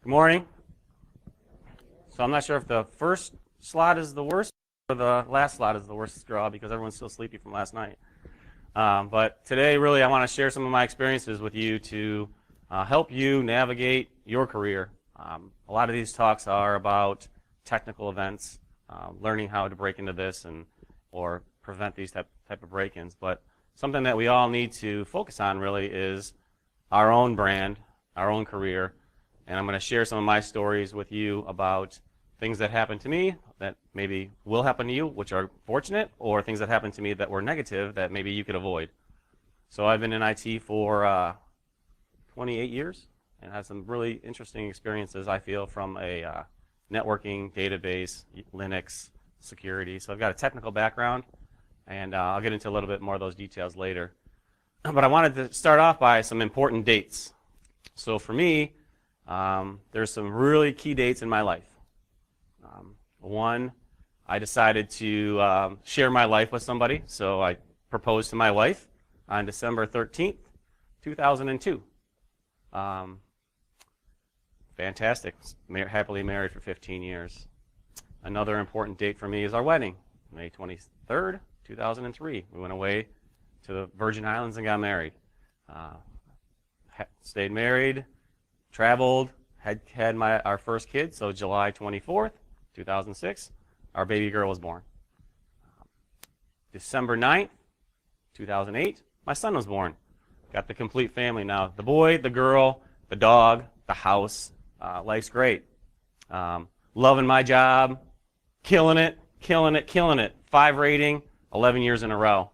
Good morning. So I'm not sure if the first slide is the worst or the last slide is the worst straw because everyone's still sleepy from last night. But today, really, I want to share some of my experiences with you to help you navigate your career. A lot of these talks are about technical events, learning how to break into this or prevent these type of break-ins. But something that we all need to focus on really is our own brand, our own career. And I'm going to share some of my stories with you about things that happened to me that maybe will happen to you, which are fortunate, or things that happened to me that were negative that maybe you could avoid. So I've been in IT for 28 years and had some really interesting experiences, I feel, from a networking, database, Linux, security. So I've got a technical background, and I'll get into a little bit more of those details later. But I wanted to start off by some important dates. So for me, there's some really key dates in my life. One, I decided to share my life with somebody, so I proposed to my wife on December 13th, 2002. Fantastic. Happily married for 15 years. Another important date for me is our wedding, May 23rd, 2003. We went away to the Virgin Islands and got married. Stayed married, traveled, had our first kid, so July 24th, 2006, our baby girl was born. December 9th, 2008, my son was born. Got the complete family now. The boy, the girl, the dog, the house. Life's great. Loving my job, killing it. 5 rating, 11 years in a row.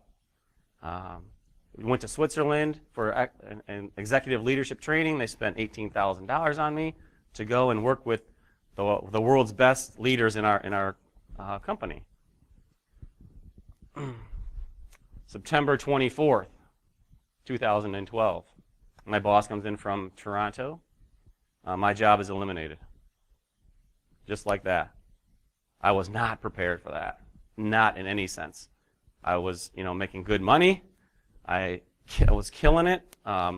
We went to Switzerland for an executive leadership training. They spent $18,000 on me to go and work with the world's best leaders in our company. September 24th, 2012. My boss comes in from Toronto. My job is eliminated. Just like that. I was not prepared for that. Not in any sense. I was, making good money. I was killing it. I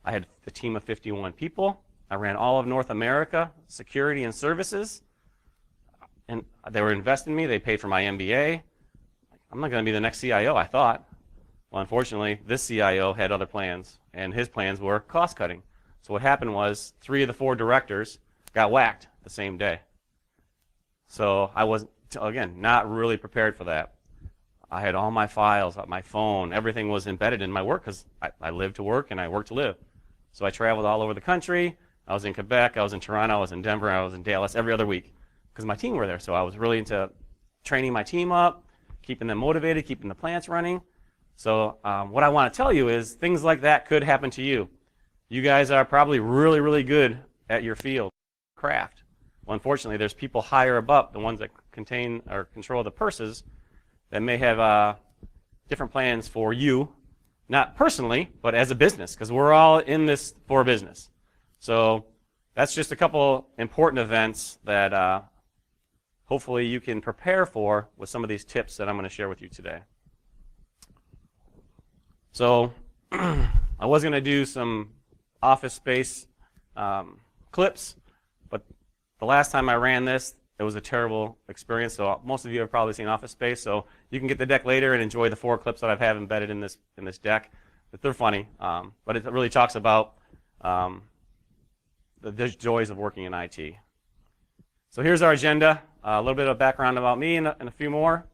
had a team of 51 people. I ran all of North America, security and services. And they were investing in me. They paid for my MBA. I'm not going to be the next CIO, I thought. Well, unfortunately, this CIO had other plans, and his plans were cost cutting. So what happened was 3 of the 4 directors got whacked the same day. So I was, again, not really prepared for that. I had all my files, my phone, everything was embedded in my work because I live to work and I work to live. So I traveled all over the country. I was in Quebec, I was in Toronto, I was in Denver, I was in Dallas every other week because my team were there. So I was really into training my team up, keeping them motivated, keeping the plants running. So what I want to tell you is things like that could happen to you. You guys are probably really, really good at your field, craft. Well, unfortunately, there's people higher above, the ones that contain or control the purses, that may have different plans for you, not personally, but as a business, because we're all in this for business. So that's just a couple important events that hopefully you can prepare for with some of these tips that I'm going to share with you today. So I was going to do some Office Space clips, but the last time I ran this, it was a terrible experience. So most of you have probably seen Office Space, so you can get the deck later and enjoy the 4 clips that I have embedded in this deck. But they're funny, but it really talks about the joys of working in IT. So here's our agenda. A little bit of background about me and a few more.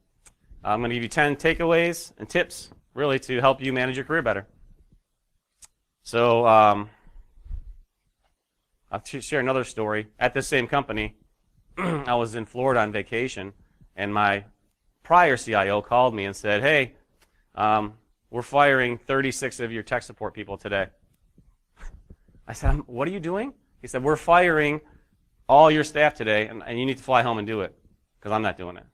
I'm going to give you 10 takeaways and tips, really, to help you manage your career better. So I'll share another story. At this same company, I was in Florida on vacation, and my prior CIO called me and said, hey, we're firing 36 of your tech support people today. I said, what are you doing? He said, we're firing all your staff today, and you need to fly home and do it, because I'm not doing it.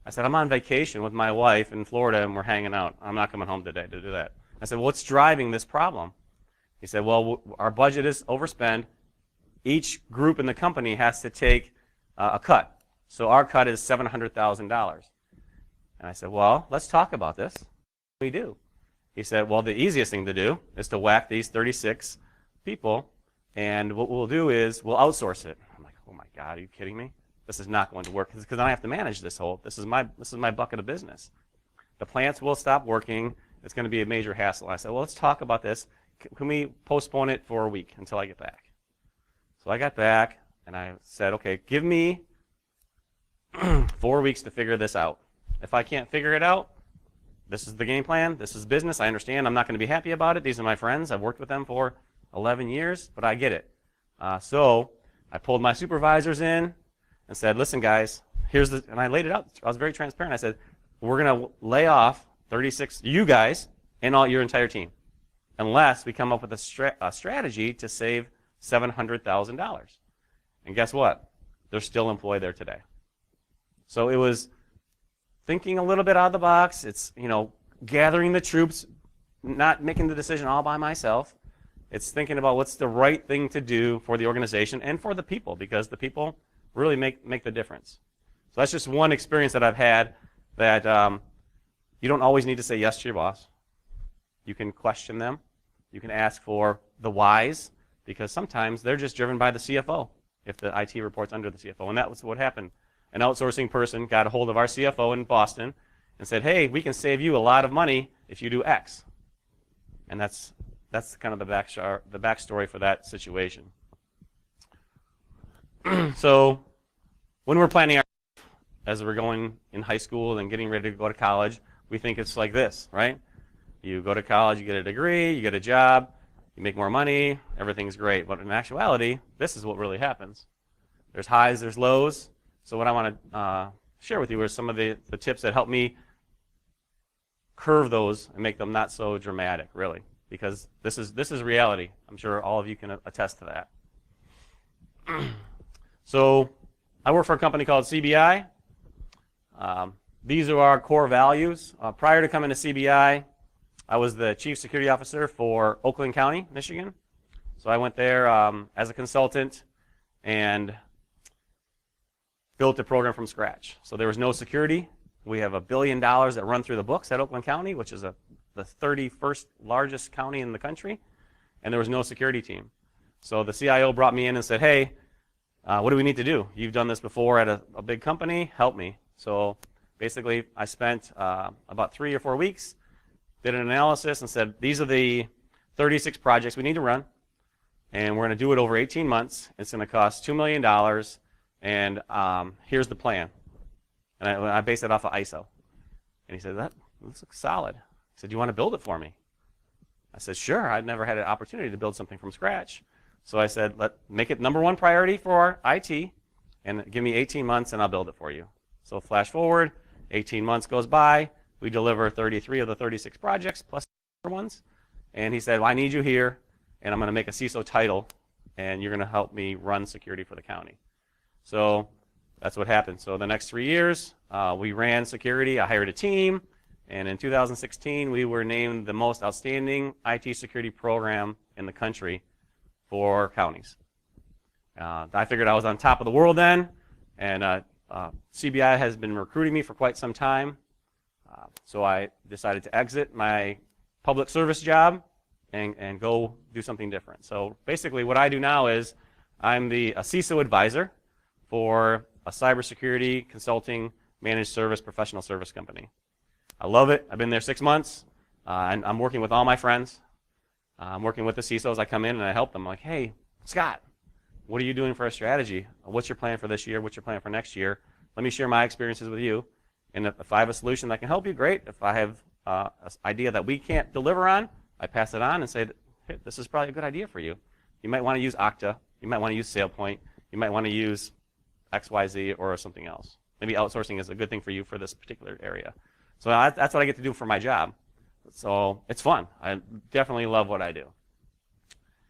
I said, I'm on vacation with my wife in Florida, and we're hanging out. I'm not coming home today to do that. I said, well, what's driving this problem? He said, well, our budget is overspend. Each group in the company has to take a cut. So our cut is $700,000. And I said, well, let's talk about this. What do we do? He said, well, the easiest thing to do is to whack these 36 people and what we'll do is we'll outsource it. I'm like, oh my God, are you kidding me? This is not going to work because I have to manage this whole. This is my bucket of business. The plants will stop working. It's going to be a major hassle. I said, well, let's talk about this. Can we postpone it for a week until I get back? So I got back and I said, okay, give me 4 weeks to figure this out. If I can't figure it out, this is the game plan. This is business. I understand. I'm not going to be happy about it. These are my friends. I've worked with them for 11 years, but I get it. So I pulled my supervisors in and said, listen, guys, and I laid it out. I was very transparent. I said, we're going to lay off 36, you guys, and your entire team, unless we come up with a strategy to save $700,000. And guess what? They're still employed there today. So it was thinking a little bit out of the box. It's, gathering the troops, not making the decision all by myself. It's thinking about what's the right thing to do for the organization and for the people, because the people really make the difference. So that's just one experience that I've had, that you don't always need to say yes to your boss. You can question them. You can ask for the whys, because sometimes they're just driven by the CFO if the IT reports under the CFO. And that was what happened. An outsourcing person got a hold of our CFO in Boston and said, hey, we can save you a lot of money if you do X. And that's kind of the backstory for that situation. So when we're planning as we're going in high school and getting ready to go to college, we think it's like this, right? You go to college, you get a degree, you get a job, you make more money, everything's great. But in actuality, this is what really happens. There's highs, there's lows. So what I want to share with you are some of the tips that help me curve those and make them not so dramatic, really, because this is reality. I'm sure all of you can attest to that. So I work for a company called CBI. These are our core values. Prior to coming to CBI, I was the Chief Security Officer for Oakland County, Michigan. So I went there as a consultant and built a program from scratch. So there was no security. We have $1 billion that run through the books at Oakland County, which is the 31st largest county in the country, and there was no security team. So the CIO brought me in and said, hey, what do we need to do? You've done this before at a big company, help me. So basically I spent about 3 or 4 weeks, did an analysis and said, these are the 36 projects we need to run, and we're going to do it over 18 months. It's going to cost $2 million. And here's the plan. And I based it off of ISO. And he said, this looks solid. He said, do you want to build it for me? I said, sure. I'd never had an opportunity to build something from scratch. So I said, make it #1 priority for IT, and give me 18 months and I'll build it for you. So flash forward, 18 months goes by. We deliver 33 of the 36 projects plus other ones. And he said, well, I need you here, and I'm going to make a CISO title, and you're going to help me run security for the county. So that's what happened. So the next 3 years, we ran security. I hired a team, and in 2016, we were named the most outstanding IT security program in the country for counties. I figured I was on top of the world then, and CBI has been recruiting me for quite some time. So I decided to exit my public service job and go do something different. So basically what I do now is I'm a CISO advisor for a cybersecurity consulting managed service professional service company. I love it. I've been there 6 months. And I'm working with all my friends. I'm working with the CISOs. I come in and I help them. I'm like, hey, Scott, what are you doing for a strategy? What's your plan for this year? What's your plan for next year? Let me share my experiences with you. And if I have a solution that can help you, great. If I have an idea that we can't deliver on, I pass it on and say, hey, this is probably a good idea for you. You might want to use Okta. You might want to use SailPoint. You might want to use XYZ or something else. Maybe outsourcing is a good thing for you for this particular area. So that's what I get to do for my job. So it's fun. I definitely love what I do.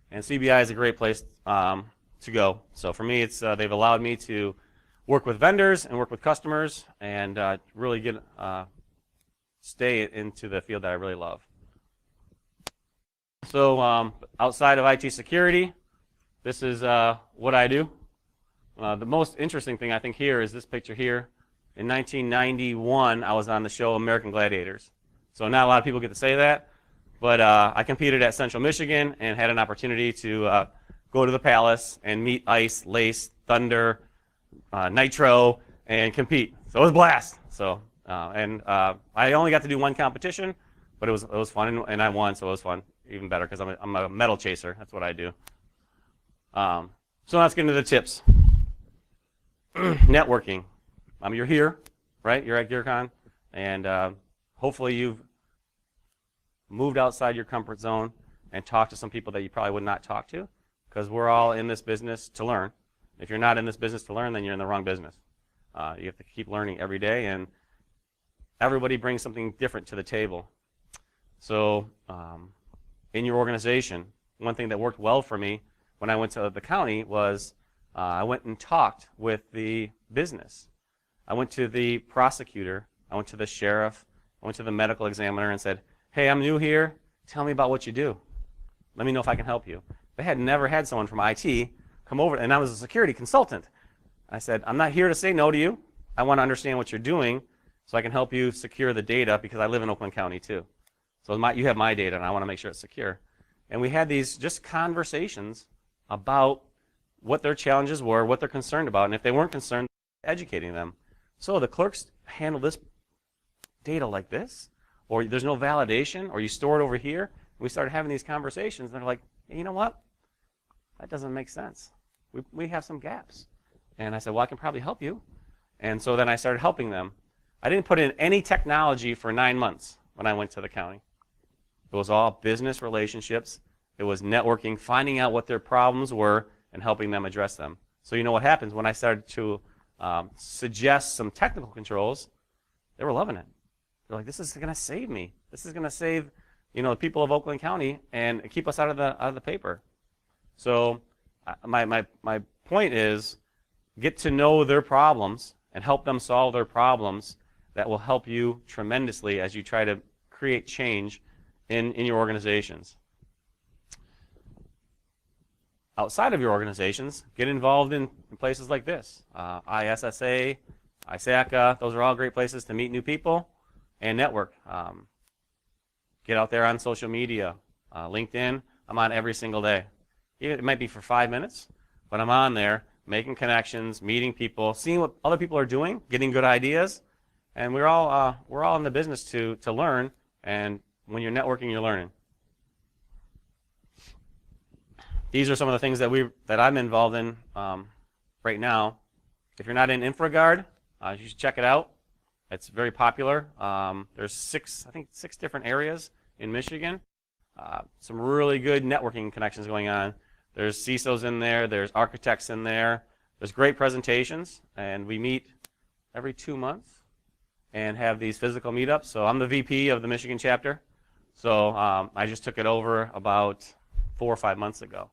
And CBI is a great place to go. So for me, they've allowed me to work with vendors and work with customers and really stay into the field that I really love. So outside of IT security, this is what I do. The most interesting thing I think here is this picture here. In 1991, I was on the show American Gladiators. So not a lot of people get to say that, but I competed at Central Michigan and had an opportunity to go to the Palace and meet Ice, Lace, Thunder, Nitro, and compete. So it was a blast. So I only got to do one competition, but it was fun, and I won, so it was fun, even better, because I'm a medal chaser. That's what I do. So let's get into the tips. Networking. You're here, right? You're at GrrCON, and hopefully you've moved outside your comfort zone and talked to some people that you probably would not talk to, because we're all in this business to learn. If you're not in this business to learn, then you're in the wrong business. You have to keep learning every day, and everybody brings something different to the table. So in your organization, one thing that worked well for me when I went to the county was I went and talked with the business. I went to the prosecutor, I went to the sheriff, I went to the medical examiner and said, hey, I'm new here, tell me about what you do. Let me know if I can help you. They had never had someone from IT come over, and I was a security consultant. I said, I'm not here to say no to you. I want to understand what you're doing so I can help you secure the data, because I live in Oakland County too. So you have my data, and I want to make sure it's secure. And we had these just conversations about what their challenges were, what they're concerned about, and if they weren't concerned, educating them. So the clerks handle this data like this, or there's no validation, or you store it over here. And we started having these conversations, and they're like, hey, you know what? That doesn't make sense. We have some gaps. And I said, well, I can probably help you. And so then I started helping them. I didn't put in any technology for 9 months when I went to the county. It was all business relationships. It was networking, finding out what their problems were, and helping them address them. So you know what happens when I started to suggest some technical controls, they were loving it. They're like, this is going to save me. This is going to save, the people of Oakland County and keep us out of the paper. So my point is, get to know their problems and help them solve their problems. That will help you tremendously as you try to create change in your organizations. Outside of your organizations, get involved in places like this. ISSA, ISACA, those are all great places to meet new people and network. Get out there on social media. LinkedIn, I'm on every single day. It might be for 5 minutes, but I'm on there making connections, meeting people, seeing what other people are doing, getting good ideas. And we're all in the business to learn, and when you're networking, you're learning. These are some of the things that I'm involved in right now. If you're not in InfraGard, you should check it out. It's very popular. There's six different areas in Michigan. Some really good networking connections going on. There's CISOs in there. There's architects in there. There's great presentations, and we meet every 2 months and have these physical meetups. So I'm the VP of the Michigan chapter. So I just took it over about 4 or 5 months ago.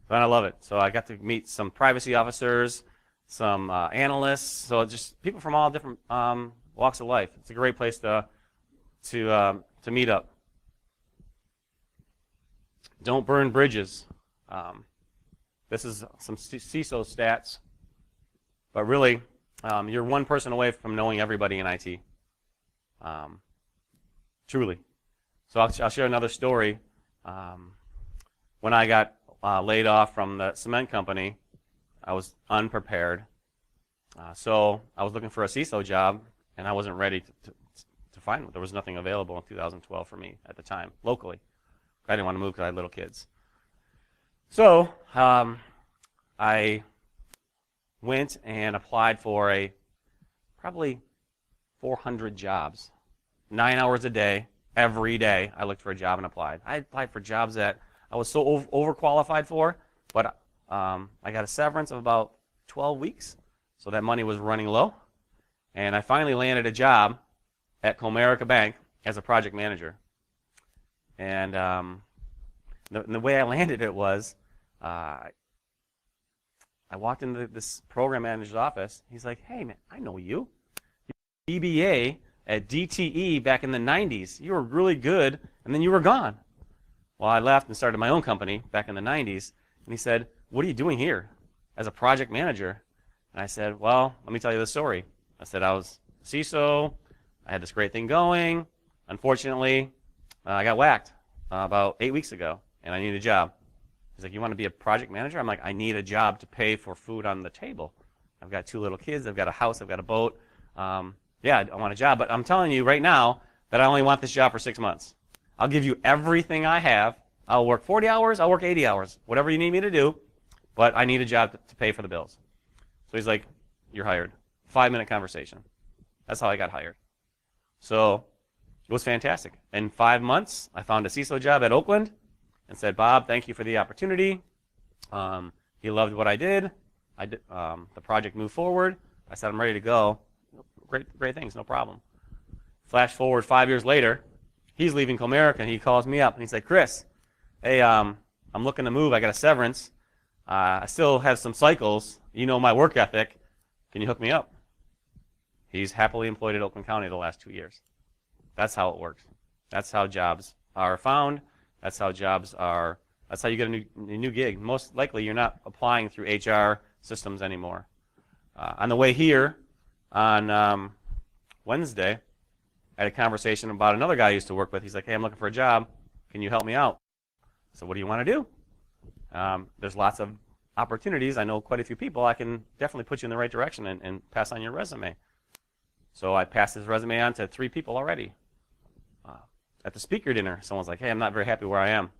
And I love it. So I got to meet some privacy officers, some analysts, so just people from all different walks of life. It's a great place to meet up. Don't burn bridges. This is some CISO stats, but really, you're one person away from knowing everybody in IT. Truly. So I'll share another story. When I got laid off from the cement company, I was unprepared. So I was looking for a CISO job, and I wasn't ready to find one. There was nothing available in 2012 for me at the time, locally. I didn't want to move because I had little kids. So I went and applied for probably 400 jobs. 9 hours a day, every day, I looked for a job and applied. I applied for jobs that I was so overqualified for, but I got a severance of about 12 weeks, so that money was running low. And I finally landed a job at Comerica Bank as a project manager. And the way I landed it was, I walked into this program manager's office. He's like, hey, man, I know you. You were DBA at DTE back in the 90s. You were really good, and then you were gone. Well, I left and started my own company back in the 90s. And he said, what are you doing here as a project manager? And I said, well, let me tell you the story. I said, I was CISO. I had this great thing going. Unfortunately, I got whacked about 8 weeks ago, and I needed a job. He's like, you want to be a project manager? I'm like, I need a job to pay for food on the table. I've got 2 little kids. I've got a house. I've got a boat. Yeah, I want a job. But I'm telling you right now that I only want this job for 6 months. I'll give you everything I have. I'll work 40 hours. I'll work 80 hours. Whatever you need me to do. But I need a job to pay for the bills. So he's like, you're hired. 5-minute conversation. That's how I got hired. So it was fantastic. In 5 months, I found a CISO job at Oakland and said, Bob, thank you for the opportunity. He loved what I did. The project moved forward. I said, I'm ready to go. Great things, no problem. Flash forward 5 years later, he's leaving Comerica, and he calls me up, and he's like, Chris, hey, I'm looking to move. I got a severance. I still have some cycles. You know my work ethic. Can you hook me up? He's happily employed at Oakland County the last 2 years. That's how it works. That's how jobs are found. That's how you get a new gig. Most likely, you're not applying through HR systems anymore. On the way here, on Wednesday, I had a conversation about another guy I used to work with. He's like, hey, I'm looking for a job. Can you help me out? So what do you want to do? There's lots of opportunities. I know quite a few people. I can definitely put you in the right direction and pass on your resume. So I passed his resume on to 3 people already. At the speaker dinner, someone's like, hey, I'm not very happy where I am.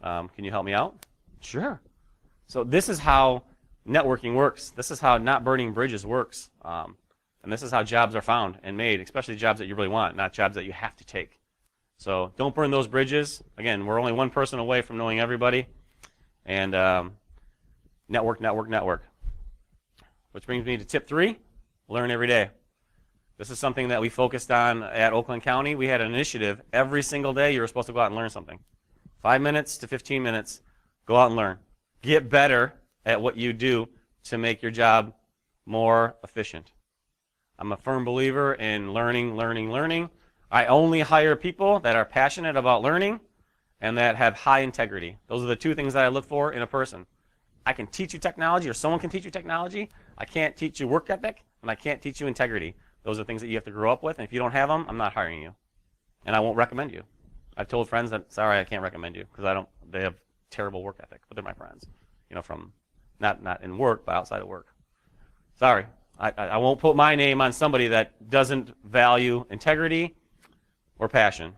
Can you help me out? Sure. So this is how networking works. This is how not burning bridges works. And this is how jobs are found and made, especially jobs that you really want, not jobs that you have to take. So don't burn those bridges. Again, we're only one person away from knowing everybody. And network, network, network. Which brings me to tip 3, learn every day. This is something that we focused on at Oakland County. We had an initiative every single day you were supposed to go out and learn something. 5 minutes to 15 minutes, go out and learn. Get better at what you do to make your job more efficient. I'm a firm believer in learning, learning, learning. I only hire people that are passionate about learning and that have high integrity. Those are the 2 things that I look for in a person. I can teach you technology, or someone can teach you technology. I can't teach you work ethic, and I can't teach you integrity. Those are things that you have to grow up with, and if you don't have them, I'm not hiring you. And I won't recommend you. I've told friends that, sorry, I can't recommend you, because they have terrible work ethic, but they're my friends. You know, from not in work, but outside of work. Sorry, I won't put my name on somebody that doesn't value integrity or passion.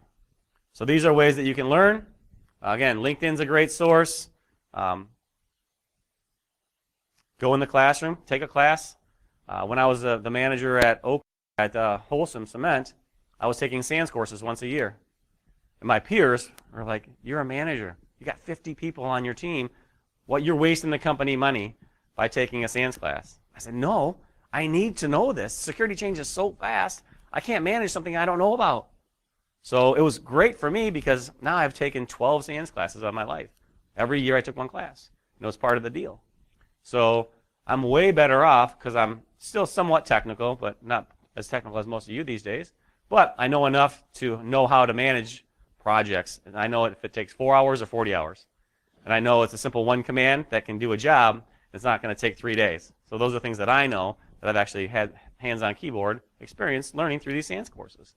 So these are ways that you can learn. Again, LinkedIn's a great source. Go in the classroom, take a class. When I was the manager at Wholesome Cement, I was taking SANS courses once a year. And my peers were like, you're a manager. You got 50 people on your team. You're wasting the company money by taking a SANS class. I said, no, I need to know this. Security changes so fast, I can't manage something I don't know about. So it was great for me because now I've taken 12 SANS classes of my life. Every year I took one class. And it was part of the deal. So I'm way better off because I'm still somewhat technical, but not as technical as most of you these days. But I know enough to know how to manage projects. And I know if it takes 4 hours or 40 hours. And I know it's a simple 1 command that can do a job. It's not going to take 3 days. So those are things that I know that I've actually had hands-on keyboard experience learning through these SANS courses.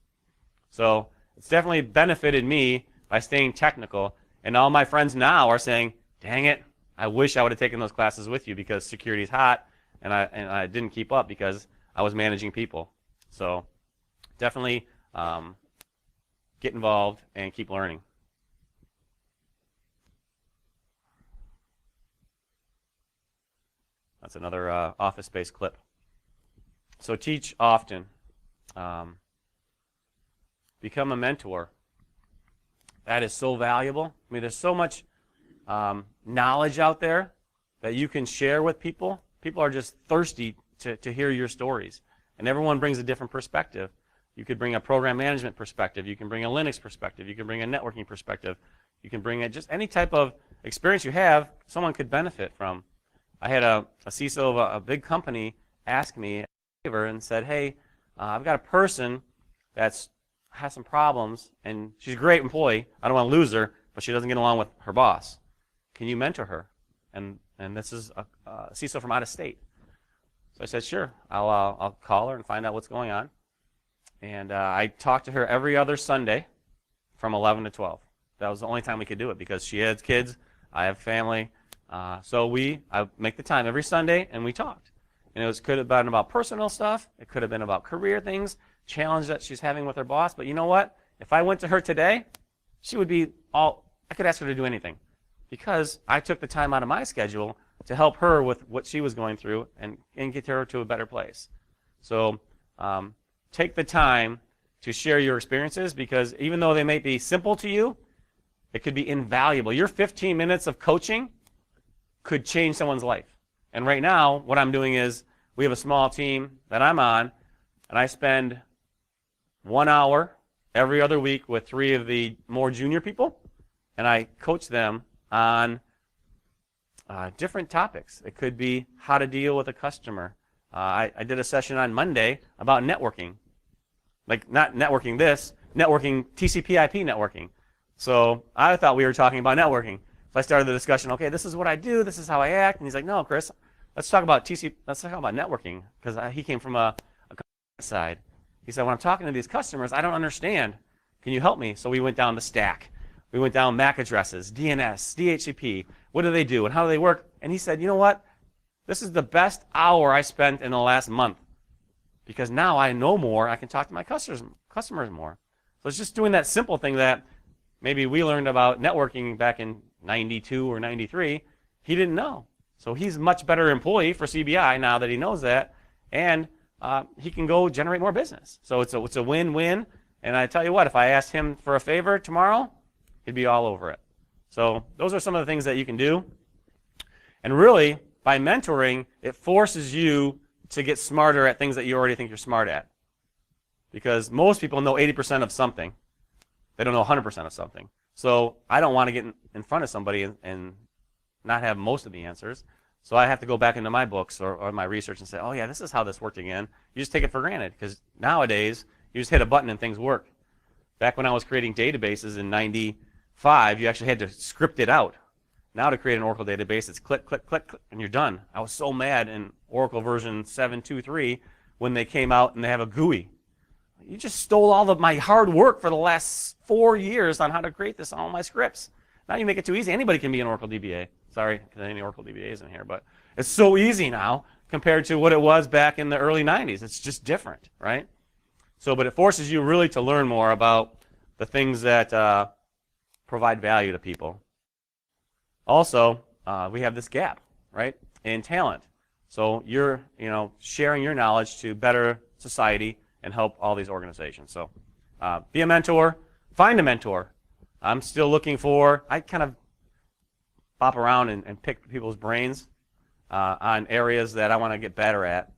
So it's definitely benefited me by staying technical. And all my friends now are saying, dang it, I wish I would have taken those classes with you because security is hot, and I didn't keep up because I was managing people. So definitely get involved and keep learning. That's another Office Space clip. So teach often. Become a mentor. That is so valuable. I mean, there's so much knowledge out there that you can share with people. People are just thirsty to hear your stories. And everyone brings a different perspective. You could bring a program management perspective. You can bring a Linux perspective. You can bring a networking perspective. You can bring just any type of experience you have, someone could benefit from. I had a CISO of a big company ask me a favor and said, hey, I've got a person that's has some problems, and she's a great employee. I don't want to lose her, but she doesn't get along with her boss. Can you mentor her? And this is a CISO from out of state. So I said, sure. I'll call her and find out what's going on. And I talked to her every other Sunday from 11 to 12. That was the only time we could do it because she had kids I have family. So I make the time every Sunday, and we talked. And could have been about personal stuff. It could have been about career things, challenge that she's having with her boss. But you know what? If I went to her today, she would be I could ask her to do anything, because I took the time out of my schedule to help her with what she was going through and get her to a better place. So take the time to share your experiences, because even though they may be simple to you, it could be invaluable. Your 15 minutes of coaching could change someone's life. And right now, what I'm doing is, we have a small team that I'm on, and I spend 1 hour every other week with 3 of the more junior people, and I coach them on different topics. It could be how to deal with a customer. I did a session on Monday about networking. Like, not networking networking TCP/IP networking. So I thought we were talking about networking. So I started the discussion, okay, this is what I do, this is how I act. And he's like, no, Chris, let's talk about networking, because he came from a side. He said, when I'm talking to these customers, I don't understand. Can you help me? So we went down the stack. We went down MAC addresses, DNS, DHCP. What do they do and how do they work? And he said, you know what? This is the best hour I spent in the last month, because now I know more. I can talk to my customers more. So it's just doing that simple thing that maybe we learned about networking back in 92 or 93. He didn't know. So he's a much better employee for CBI now that he knows that, and he can go generate more business. So it's a win-win. And I tell you what, if I asked him for a favor tomorrow, he'd be all over it. So those are some of the things that you can do. And really, by mentoring, it forces you to get smarter at things that you already think you're smart at. Because most people know 80% of something. They don't know 100% of something. So I don't want to get in front of somebody and not have most of the answers. So I have to go back into my books or my research and say, oh yeah, this is how this worked again. You just take it for granted, because nowadays you just hit a button and things work. Back when I was creating databases in 95, you actually had to script it out. Now to create an Oracle database, it's click, click, click, click, and you're done. I was so mad in Oracle version 7.2.3 when they came out and they have a GUI. You just stole all of my hard work for the last 4 years on how to create this, all my scripts. Now you make it too easy. Anybody can be an Oracle DBA. Sorry, because any Oracle DBAs in here, but it's so easy now compared to what it was back in the early 90s. It's just different, right? So, but it forces you really to learn more about the things that provide value to people. Also, we have this gap, right, in talent. So you're, sharing your knowledge to better society and help all these organizations. So be a mentor, find a mentor. I'm still looking I kind of bop around and pick people's brains on areas that I want to get better at.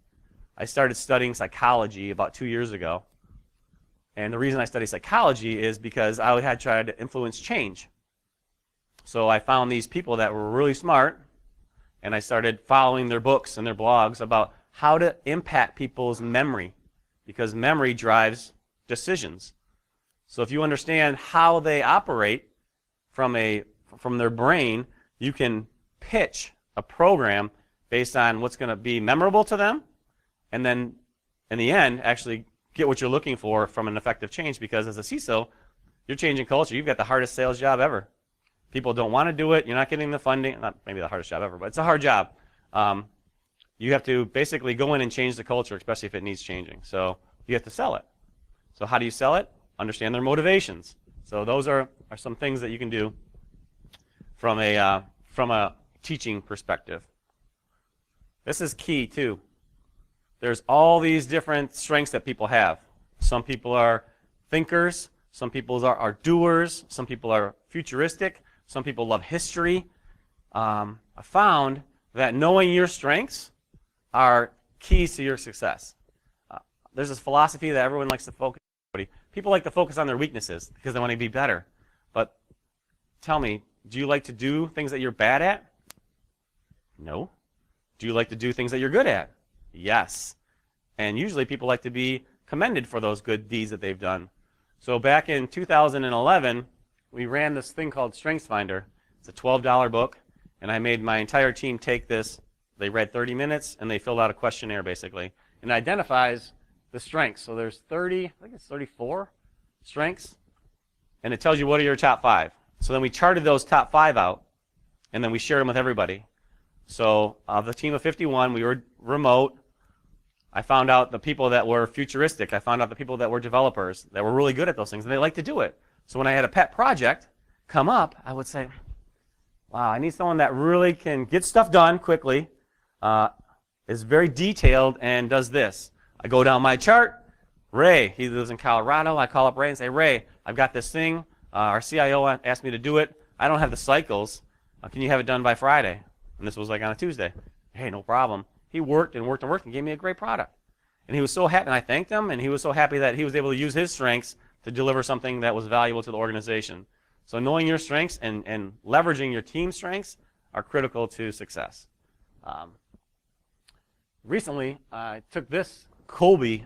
I started studying psychology about 2 years ago. And the reason I study psychology is because I had tried to influence change. So I found these people that were really smart, and I started following their books and their blogs about how to impact people's memory, because memory drives decisions. So if you understand how they operate from their brain, you can pitch a program based on what's going to be memorable to them, and then in the end actually get what you're looking for from an effective change. Because as a CISO, you're changing culture. You've got the hardest sales job ever. People don't want to do it. You're not getting the funding. Not maybe the hardest job ever, but it's a hard job. You have to basically go in and change the culture, especially if it needs changing. So you have to sell it. So how do you sell it? Understand their motivations. So those are some things that you can do from a teaching perspective. This is key too. There's all these different strengths that people have. Some people are thinkers. Some people are doers. Some people are futuristic. Some people love history. I found that knowing your strengths are keys to your success. There's this philosophy that everyone likes to focus on. People like to focus on their weaknesses because they want to be better. But tell me, do you like to do things that you're bad at? No. Do you like to do things that you're good at? Yes. And usually people like to be commended for those good deeds that they've done. So back in 2011, we ran this thing called StrengthsFinder. It's a $12 book, and I made my entire team take this. They read 30 minutes, and they filled out a questionnaire, basically. And it identifies the strengths. So there's 34 strengths, and it tells you what are your top 5. So then we charted those top 5 out, and then we shared them with everybody. So the team of 51, we were remote. I found out the people that were futuristic. I found out the people that were developers that were really good at those things, and they like to do it. So when I had a pet project come up, I would say, wow, I need someone that really can get stuff done quickly, is very detailed, and does this. I go down my chart. Ray, he lives in Colorado. I call up Ray and say, Ray, I've got this thing. Our CIO asked me to do it. I don't have the cycles. Can you have it done by Friday? And this was like on a Tuesday. Hey, no problem. He worked and worked and worked and gave me a great product. And he was so happy, and I thanked him, and he was so happy that he was able to use his strengths to deliver something that was valuable to the organization. So knowing your strengths and leveraging your team's strengths are critical to success. Recently, I took this Colby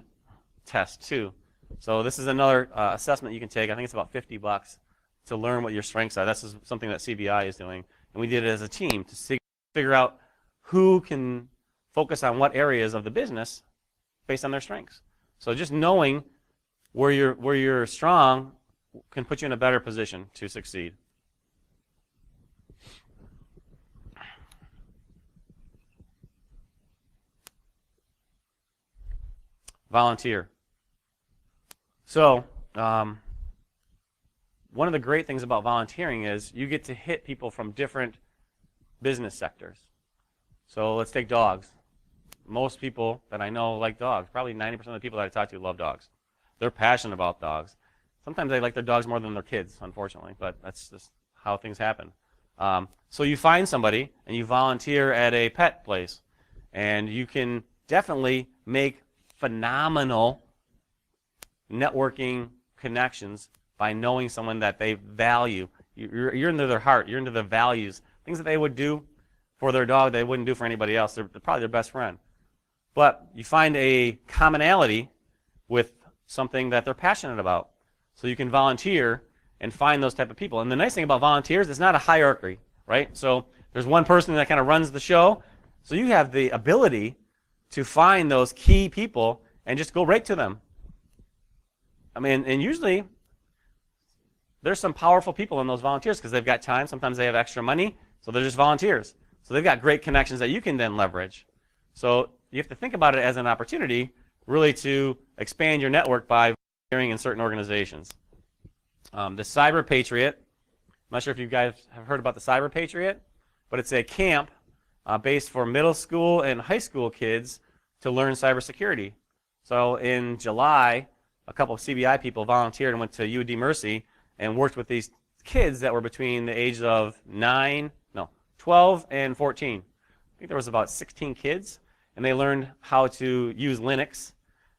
test too. So this is another assessment you can take. I think it's about $50 to learn what your strengths are. This is something that CBI is doing. And we did it as a team to figure out who can focus on what areas of the business based on their strengths. So just knowing where you're strong can put you in a better position to succeed. Volunteer. So one of the great things about volunteering is you get to hit people from different business sectors. So let's take dogs. Most people that I know like dogs. Probably 90% of the people that I talk to love dogs. They're passionate about dogs. Sometimes they like their dogs more than their kids, unfortunately, but that's just how things happen. So you find somebody and you volunteer at a pet place, and you can definitely make phenomenal networking connections by knowing someone that they value. You're into their heart. You're into their values. Things that they would do for their dog they wouldn't do for anybody else. They're probably their best friend. But you find a commonality with something that they're passionate about. So you can volunteer and find those type of people. And the nice thing about volunteers, it's not a hierarchy, right? So there's one person that kind of runs the show. So you have the ability to find those key people and just go right to them. I mean, and usually there's some powerful people in those volunteers because they've got time. Sometimes they have extra money, so they're just volunteers. So they've got great connections that you can then leverage. So you have to think about it as an opportunity really to expand your network by volunteering in certain organizations. The Cyber Patriot, I'm not sure if you guys have heard about the Cyber Patriot, but it's a camp based for middle school and high school kids to learn cybersecurity. So in July, a couple of CBI people volunteered and went to UD Mercy and worked with these kids that were between the ages of 12 and 14. I think there was about 16 kids, and they learned how to use Linux,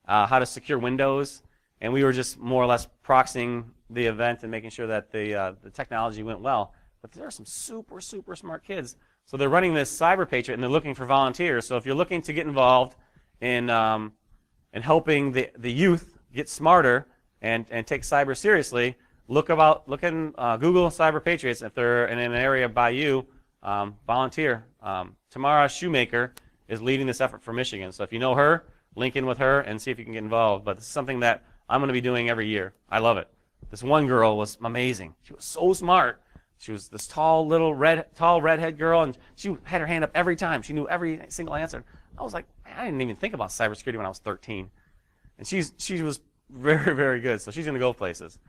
how to secure Windows, and we were just more or less proxying the event and making sure that the technology went well. But there are some super, super smart kids. So they're running this Cyber Patriot, and they're looking for volunteers. So if you're looking to get involved in helping the youth get smarter and take cyber seriously, look in Google Cyber Patriots. If they're in an area by you, volunteer. Tamara Shoemaker is leading this effort for Michigan. So if you know her, link in with her and see if you can get involved. But this is something that I'm going to be doing every year. I love it. This one girl was amazing. She was so smart. She was this tall redhead girl, and she had her hand up every time. She knew every single answer. I was like, I didn't even think about cybersecurity when I was 13. And she was very, very good. So she's going to go places.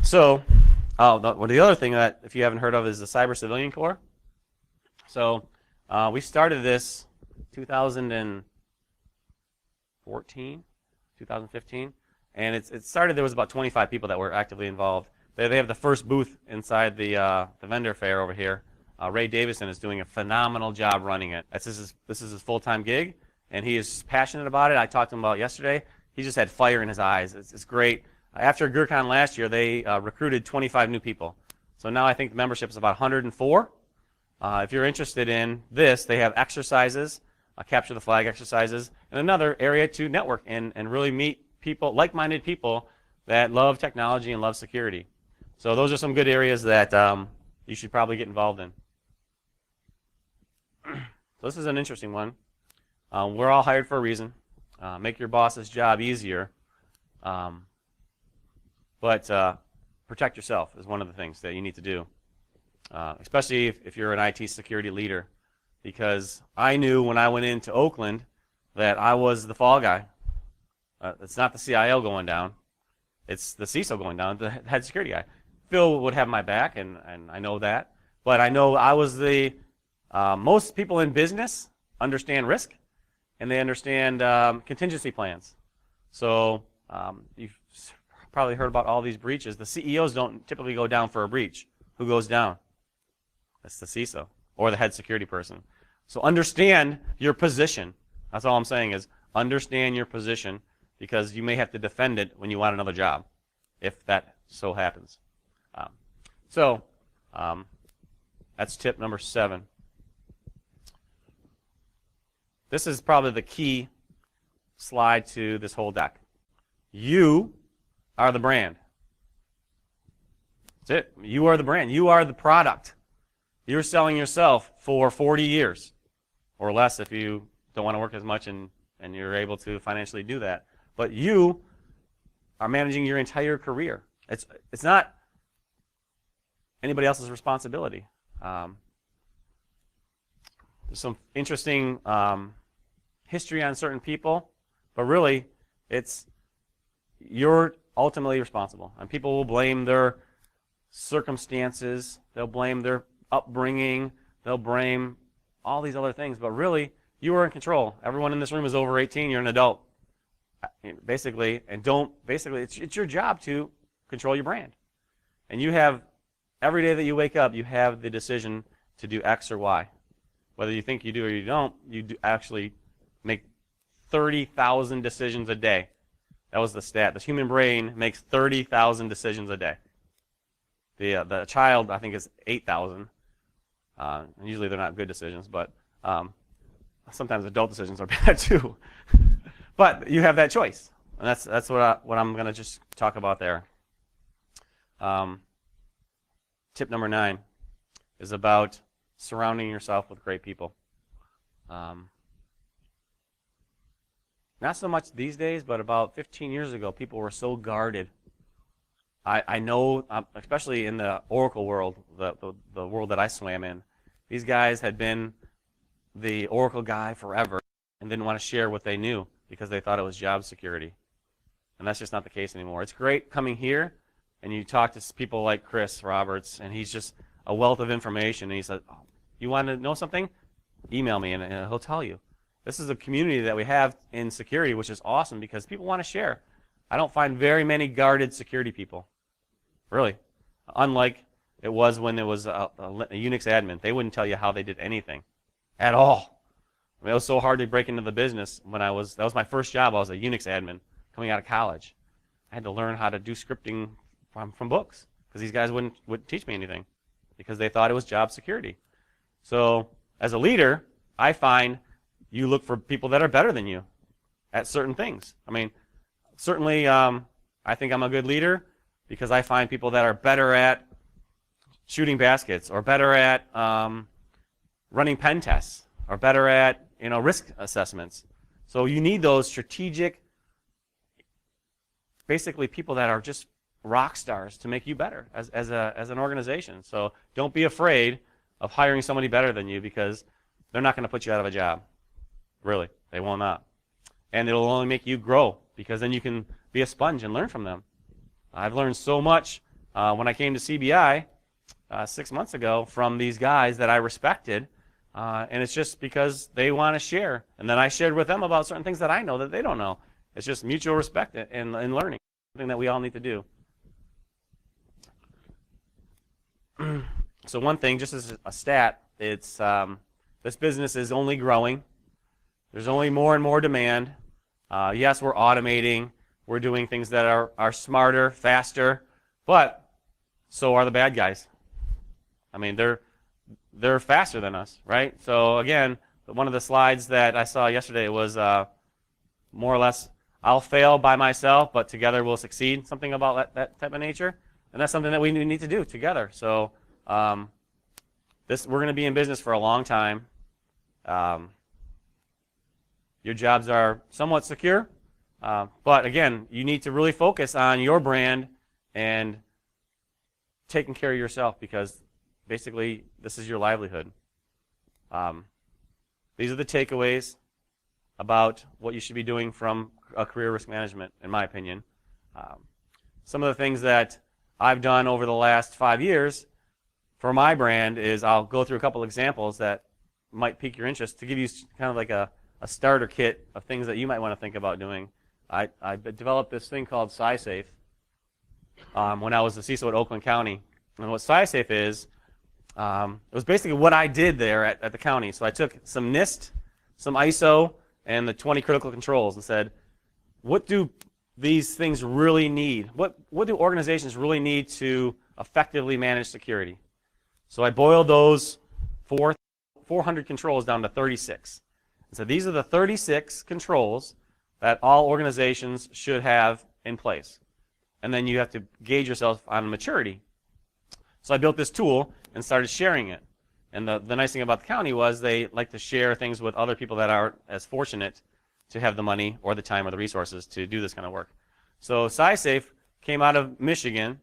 So, the other thing that, if you haven't heard of, is the Cyber Civilian Corps. So we started this 2014, 2015, and it started. There was about 25 people that were actively involved. They have the first booth inside the vendor fair over here. Ray Davison is doing a phenomenal job running it. This is his full-time gig, and he is passionate about it. I talked to him about it yesterday. He just had fire in his eyes. It's great. After GrrCON last year, they recruited 25 new people. So now I think the membership is about 104. If you're interested in this, they have exercises, capture the flag exercises, and another area to network and really meet people, like-minded people that love technology and love security. So those are some good areas that you should probably get involved in. So this is an interesting one. We're all hired for a reason. Make your boss's job easier. But protect yourself is one of the things that you need to do, especially if you're an IT security leader, because I knew when I went into Oakland that I was the fall guy. It's not the CIO going down. It's the CISO going down, the head security guy. Phil would have my back, and I know that. But I know I was the, most people in business understand risk, and they understand contingency plans. So you've probably heard about all these breaches. The CEOs don't typically go down for a breach. Who goes down? That's the CISO or the head security person. So understand your position. That's all I'm saying is understand your position, because you may have to defend it when you want another job, if that so happens. That's tip number 7. This is probably the key slide to this whole deck. You are the brand. That's it. You are the brand. You are the product. You're selling yourself for 40 years or less if you don't want to work as much and you're able to financially do that. But you are managing your entire career. It's not anybody else's responsibility. There's some interesting history on certain people, but really you're ultimately responsible. And people will blame their circumstances, they'll blame their upbringing, they'll blame all these other things, but really you are in control. Everyone in this room is over 18, you're an adult. Basically, it's your job to control your brand. And you have, every day that you wake up, you have the decision to do X or Y. Whether you think you do or you don't, you do actually make 30,000 decisions a day. That was the stat. The human brain makes 30,000 decisions a day. The child, I think, is 8,000. Usually they're not good decisions, but sometimes adult decisions are bad too. But you have that choice, and that's what I'm going to just talk about there. Tip number 9 is about surrounding yourself with great people. Not so much these days, but about 15 years ago, people were so guarded. I know, especially in the Oracle world, the world that I swam in, these guys had been the Oracle guy forever and didn't want to share what they knew because they thought it was job security. And that's just not the case anymore. It's great coming here and you talk to people like Chris Roberts, and he's just a wealth of information. And he said, oh, you want to know something? Email me and he'll tell you. This is a community that we have in security, which is awesome because people want to share. I don't find very many guarded security people, really. Unlike it was when there was a Unix admin. They wouldn't tell you how they did anything at all. I mean, it was so hard to break into the business when that was my first job. I was a Unix admin coming out of college. I had to learn how to do scripting from books because these guys wouldn't teach me anything because they thought it was job security. So as a leader, I find you look for people that are better than you at certain things. I mean, certainly I think I'm a good leader because I find people that are better at shooting baskets or better at running pen tests or better at risk assessments. So you need those strategic, basically people that are just rock stars to make you better as an organization. So don't be afraid of hiring somebody better than you because they're not going to put you out of a job. Really, they will not. And it'll only make you grow because then you can be a sponge and learn from them. I've learned so much when I came to CBI 6 months ago from these guys that I respected, and it's just because they want to share. And then I shared with them about certain things that I know that they don't know. It's just mutual respect and learning, something that we all need to do. So one thing, just as a stat, it's this business is only growing. There's only more and more demand. Yes, we're automating. We're doing things that are smarter, faster, but so are the bad guys. I mean, they're faster than us, right? So again, one of the slides that I saw yesterday was more or less, I'll fail by myself, but together we'll succeed, something about that type of nature. And that's something that we need to do together. So we're going to be in business for a long time. Your jobs are somewhat secure, but again, you need to really focus on your brand and taking care of yourself, because basically this is your livelihood. These are the takeaways about what you should be doing from a career risk management, in my opinion. Some of the things that I've done over the last 5 years for my brand is I'll go through a couple examples that might pique your interest to give you kind of like a starter kit of things that you might want to think about doing. I developed this thing called SciSafe when I was the CISO at Oakland County. And what SciSafe is, it was basically what I did there at the county. So I took some NIST, some ISO, and the 20 critical controls and said, what do these things really need? What do organizations really need to effectively manage security? So I boiled those 400 controls down to 36. And so these are the 36 controls that all organizations should have in place. And then you have to gauge yourself on maturity. So I built this tool and started sharing it. And the nice thing about the county was they like to share things with other people that aren't as fortunate to have the money or the time or the resources to do this kind of work. So SciSafe came out of Michigan,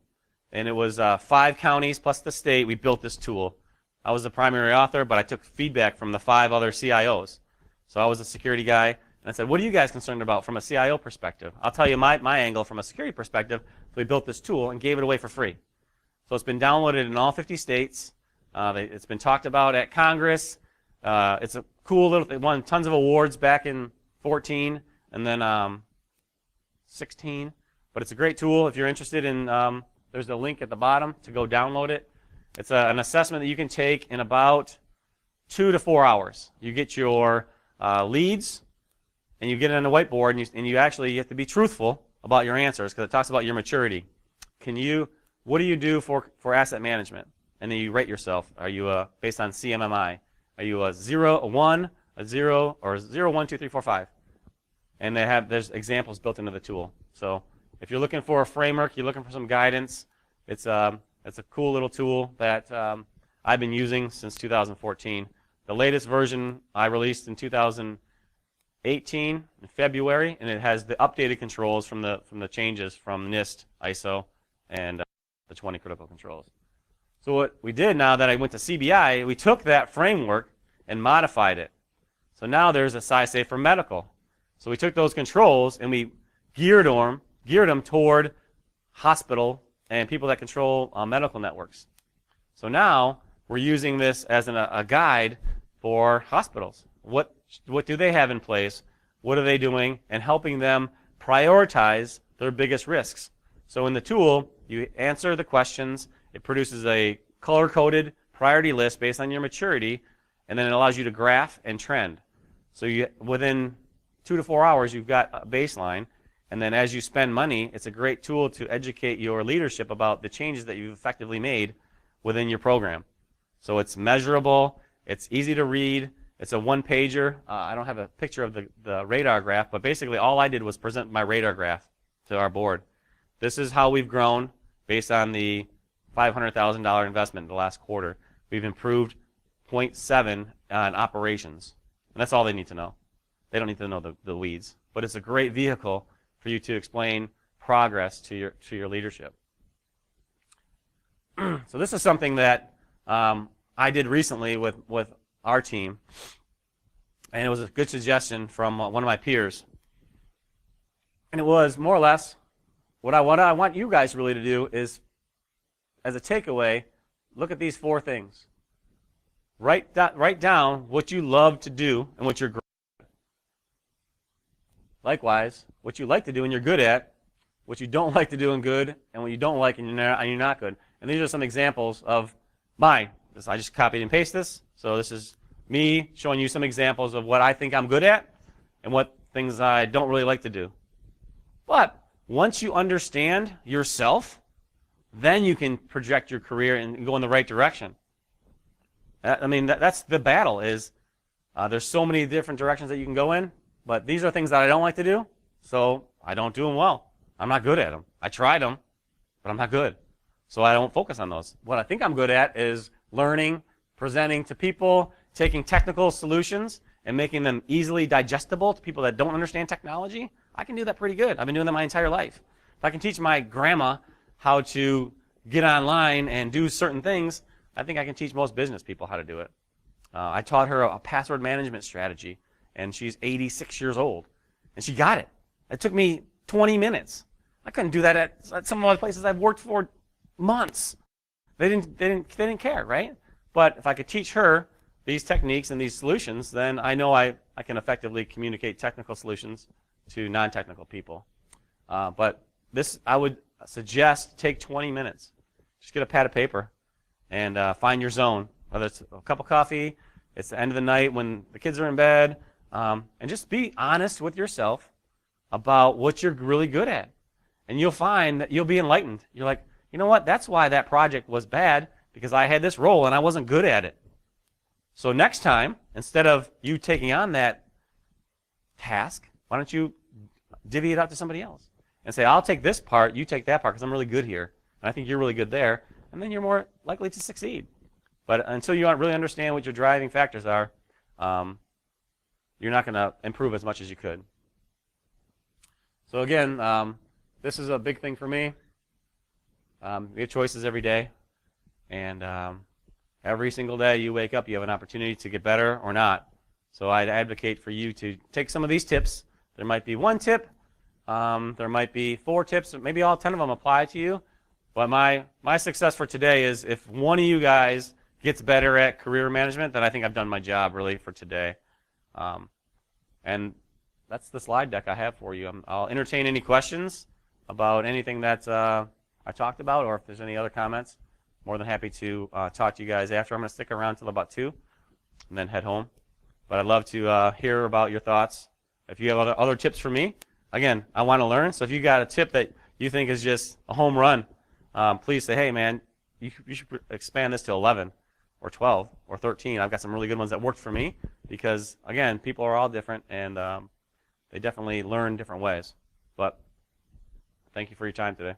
and it was 5 counties plus the state. We built this tool. I was the primary author, but I took feedback from the 5 other CIOs. So I was a security guy, and I said, what are you guys concerned about from a CIO perspective? I'll tell you my angle from a security perspective. So we built this tool and gave it away for free. So it's been downloaded in all 50 states. It's been talked about at Congress. It's a cool little thing. It won tons of awards back in 14 and then 16. But it's a great tool if you're interested in. There's a link at the bottom to go download it. It's an assessment that you can take in about 2 to 4 hours. You get your leads, and you get it on a whiteboard, and you actually have to be truthful about your answers, because it talks about your maturity. What do you do for asset management? And then you rate yourself. Are you based on CMMI? Are you a 0, a 1, a 0, or 0, 1, 2, 3, 4, 5? And there's examples built into the tool. So if you're looking for a framework, you're looking for some guidance, it's a cool little tool that I've been using since 2014. The latest version I released in 2018 in February, and it has the updated controls from the changes from NIST, ISO, and the 20 critical controls. So what we did now that I went to CBI, we took that framework and modified it. So now there's a SciSafe for medical. So we took those controls and we geared them toward hospital and people that control medical networks. So now we're using this as a guide for hospitals. What do they have in place? What are they doing? And helping them prioritize their biggest risks. So in the tool, you answer the questions. It produces a color-coded priority list based on your maturity, and then it allows you to graph and trend. So within 2 to 4 hours, you've got a baseline, and then as you spend money, it's a great tool to educate your leadership about the changes that you've effectively made within your program. So it's measurable, it's easy to read, it's a one-pager. I don't have a picture of the radar graph, but basically all I did was present my radar graph to our board. This is how we've grown based on the $500,000 investment in the last quarter. We've improved 0.7 on operations. And that's all they need to know. They don't need to know the weeds. But it's a great vehicle for you to explain progress to your leadership. So this is something that I did recently with our team. And it was a good suggestion from one of my peers. And it was more or less what I want you guys really to do is, as a takeaway, look at these 4 things. Write down what you love to do and what you're great at. Likewise, what you like to do and you're good at, what you don't like to do and good, and what you don't like and you're not good. And these are some examples of mine. I just copied and pasted this. So this is me showing you some examples of what I think I'm good at and what things I don't really like to do. But once you understand yourself, then you can project your career and go in the right direction. I mean, that's the battle is there's so many different directions that you can go in, but these are things that I don't like to do, so I don't do them well. I'm not good at them. I tried them, but I'm not good. So I don't focus on those. What I think I'm good at is learning, presenting to people, taking technical solutions and making them easily digestible to people that don't understand technology. I can do that pretty good. I've been doing that my entire life. If I can teach my grandma how to get online and do certain things, I think I can teach most business people how to do it. I taught her a password management strategy, and she's 86 years old, and she got it. It took me 20 minutes. I couldn't do that at some of the places I've worked for months. They didn't care, right? But if I could teach her these techniques and these solutions, then I know I can effectively communicate technical solutions to non-technical people. But this, I would suggest, take 20 minutes. Just get a pad of paper and find your zone, whether it's a cup of coffee, it's the end of the night when the kids are in bed, and just be honest with yourself about what you're really good at. And you'll find that you'll be enlightened. You're like, you know what, that's why that project was bad, because I had this role and I wasn't good at it. So next time, instead of you taking on that task, why don't you divvy it out to somebody else and say, I'll take this part, you take that part, because I'm really good here, and I think you're really good there, and then you're more likely to succeed. But until you really understand what your driving factors are, you're not going to improve as much as you could. So again, this is a big thing for me. We have choices every day, and every single day you wake up, you have an opportunity to get better or not. So I'd advocate for you to take some of these tips. There might be one tip, there might be 4 tips, maybe all 10 of them apply to you. But my success for today is if one of you guys gets better at career management, then I think I've done my job really for today. And that's the slide deck I have for you. I'll entertain any questions about anything that I talked about, or if there's any other comments. More than happy to talk to you guys after. I'm going to stick around till about 2 and then head home. But I'd love to hear about your thoughts. If you have other tips for me, again, I want to learn. So if you got a tip that you think is just a home run, please say, hey, man, you should expand this to 11 or 12 or 13. I've got some really good ones that worked for me because, again, people are all different, and they definitely learn different ways. But thank you for your time today.